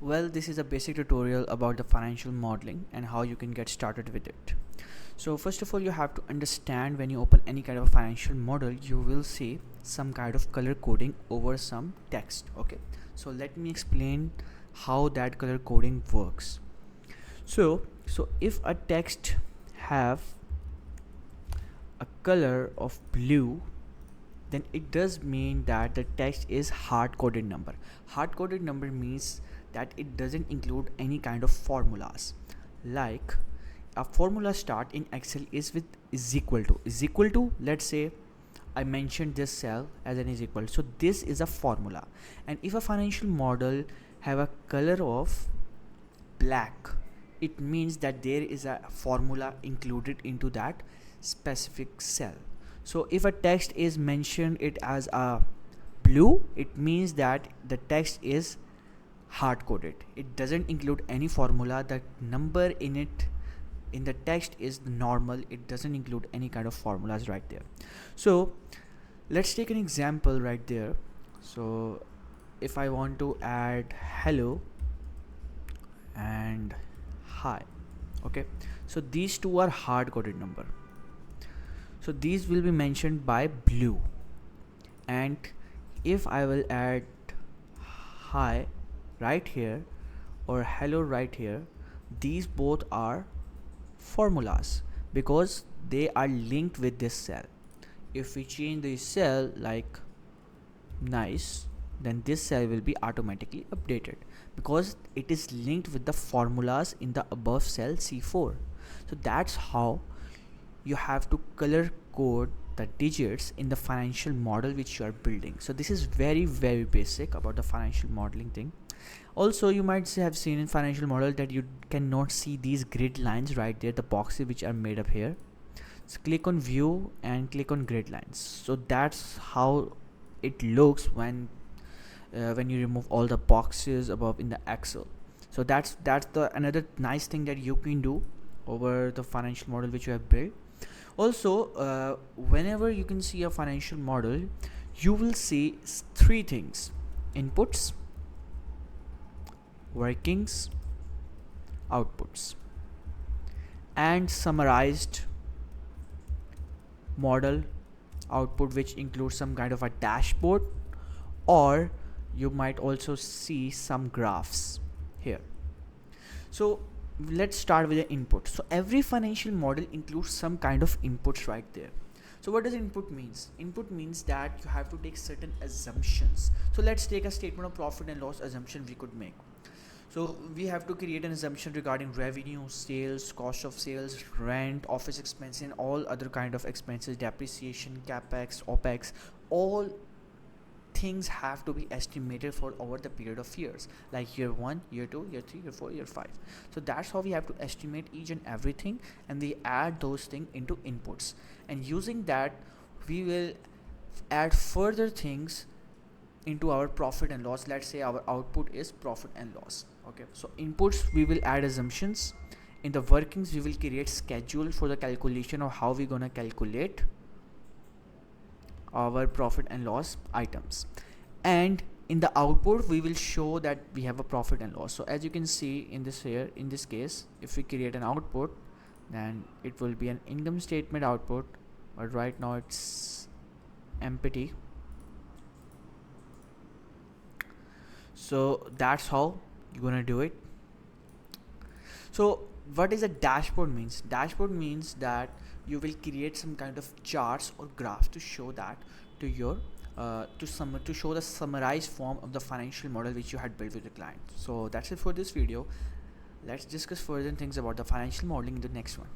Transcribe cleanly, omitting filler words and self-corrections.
Well, this is a basic tutorial about the financial modeling and how you can get started with it. So first of all, you have to understand when you open any kind of financial model, you will see some kind of color coding over some text. Okay, so let me explain how that color coding works. So if a text have a color of blue, then it does mean that the text is hard-coded number. Hard-coded number means that it doesn't include any kind of formulas. Like a formula start in Excel is with is equal to, let's say I mentioned this cell as an is equal, so this is a formula. And if a financial model have a color of black, it means that there is a formula included into that specific cell. So if a text is mentioned it as a blue, it means that the text is hard coded. It doesn't include any formula. The number in it in the text is normal. It doesn't include any kind of formulas right there. So let's take an example right there. So if I want to add hello and hi, okay, so these two are hard coded number, so these will be mentioned by blue. And if I will add hi right here or hello right here, these both are formulas because they are linked with this cell. If we change the cell like nice, then this cell will be automatically updated because it is linked with the formulas in the above cell C4. So that's how you have to color code the digits in the financial model which you are building. So this is very basic about the financial modeling thing. Also, you might have seen in financial model that you cannot see these grid lines right there, the boxes which are made up here. So click on view and click on grid lines. So that's how it looks when you remove all the boxes above in the Excel. So that's the another nice thing that you can do over the financial model which you have built. Also, whenever you can see a financial model, you will see three things: inputs, workings, outputs, and summarized model output, which includes some kind of a dashboard, or you might also see some graphs here. So let's start with the input. So every financial model includes some kind of inputs right there. So what does input means? Input means that you have to take certain assumptions. So let's take a statement of profit and loss assumption we could make. So we have to create an assumption regarding revenue, sales, cost of sales, rent, office expenses, and all other kind of expenses, depreciation, capex, opex. All things have to be estimated for over the period of years, like year 1, year 2, year 3, year 4, year 5. So that's how we have to estimate each and everything, and we add those things into inputs, and using that we will add further things into our profit and loss. Let's say our output is profit and loss. Okay, so inputs we will add assumptions. In the workings we will create schedule for the calculation of how we're gonna calculate our profit and loss items. And in the output we will show that we have a profit and loss. So as you can see in this here, in this case, if we create an output, then it will be an income statement output, but right now it's empty. So that's how you're gonna do it. So what is a dashboard means? Dashboard means that you will create some kind of charts or graphs to show that to your to show the summarized form of the financial model which you had built with the client. So that's it for this video. Let's discuss further things about the financial modeling in the next one.